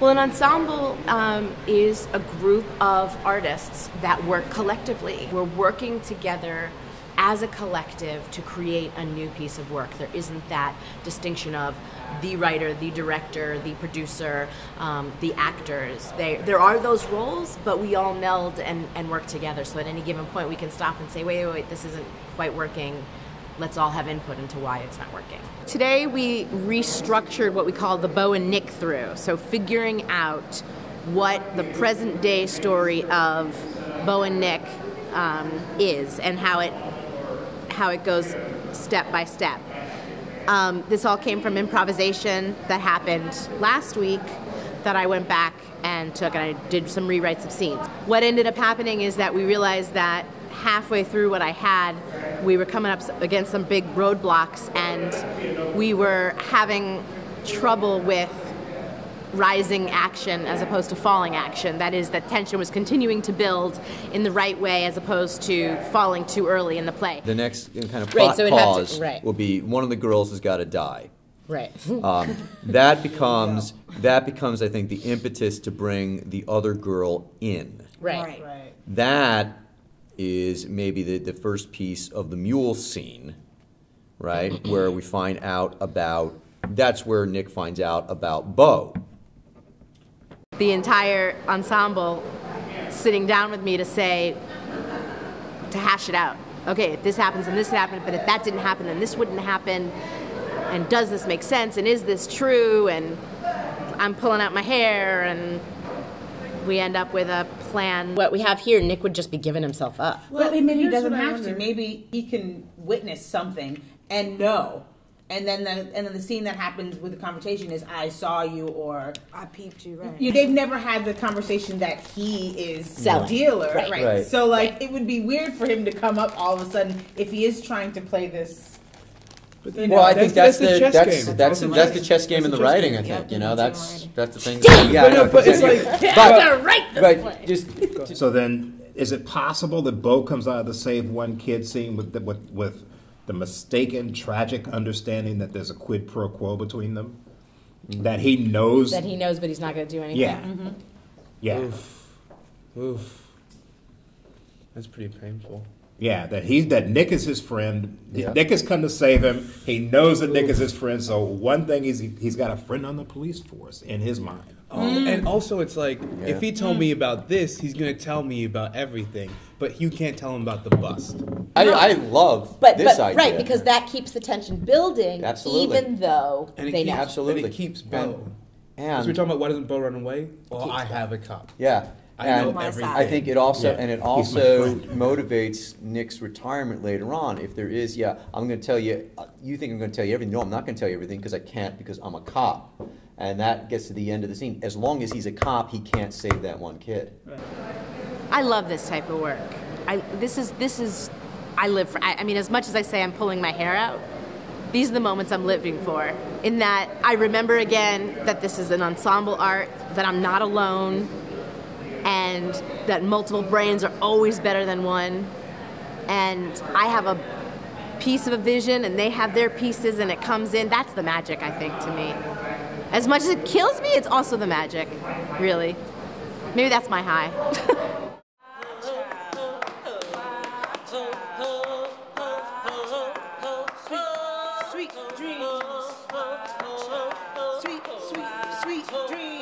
Well, an ensemble is a group of artists that work collectively. We're working together as a collective to create a new piece of work. There isn't that distinction of the writer, the director, the producer, the actors. There are those roles, but we all meld and work together, so at any given point we can stop and say, wait, this isn't quite working. Let's all have input into why it's not working. Today we restructured what we call the Bo and Nick through, so figuring out what the present day story of Bo and Nick is and how it goes step by step. This all came from improvisation that happened last week that I went back and took, and I did some rewrites of scenes. What ended up happening is that we realized that halfway through what I had, we were coming up against some big roadblocks, and we were having trouble with rising action as opposed to falling action. That is, that tension was continuing to build in the right way as opposed to falling too early in the play. The next kind of plot pause will be one of the girls has got to die. Right. That becomes, I think, the impetus to bring the other girl in. Right. That is maybe the first piece of the mule scene, right? Where we find out about, that's where Nick finds out about Bo. The entire ensemble sitting down with me to hash it out. Okay, if this happens and this happened, but if that didn't happen then this wouldn't happen, and does this make sense, and is this true, and I'm pulling out my hair, and we end up with a plan. What we have here, Nick would just be giving himself up. Well, maybe he doesn't have to. Maybe he can witness something and know. And then the scene that happens with the conversation is, I saw you, or I peeped you, right? They've never had the conversation that he is the dealer, right? So, like, it would be weird for him to come up all of a sudden if he is trying to play this. Well, I think that's the chess game in the writing. I think that's the thing. Yeah, but it's like I write this play. So then, is it possible that Bo comes out of the save one kid scene with the mistaken, tragic understanding that there's a quid pro quo between them? That he knows. That he knows, but he's not going to do anything. Yeah. Mm-hmm. Yeah. Oof. That's pretty painful. Yeah, that Nick is his friend. Yeah. Nick has come to save him. He knows that Nick is his friend. So one thing is he's got a friend on the police force in his mind. Oh, and also it's like, if he told me about this, he's going to tell me about everything. But you can't tell him about the bust. I love this idea. Right, because that keeps the tension building, even though they know. Absolutely. And it keeps Bo. Because we're talking about why doesn't Bo run away? Well, I have a cop. Yeah. I know everything. I think it also motivates Nick's retirement later on. If there is, I'm going to tell you, you think I'm going to tell you everything. No, I'm not going to tell you everything because I can't, because I'm a cop. And that gets to the end of the scene. As long as he's a cop, he can't save that one kid. I love this type of work. I live for, I mean, as much as I say I'm pulling my hair out, these are the moments I'm living for. In that I remember again that this is an ensemble art, that I'm not alone, and that multiple brains are always better than one. And I have a piece of a vision and they have their pieces and it comes in. That's the magic, I think, to me. As much as it kills me, it's also the magic, really. Maybe that's my high. Sweet dreams. Sweet dreams.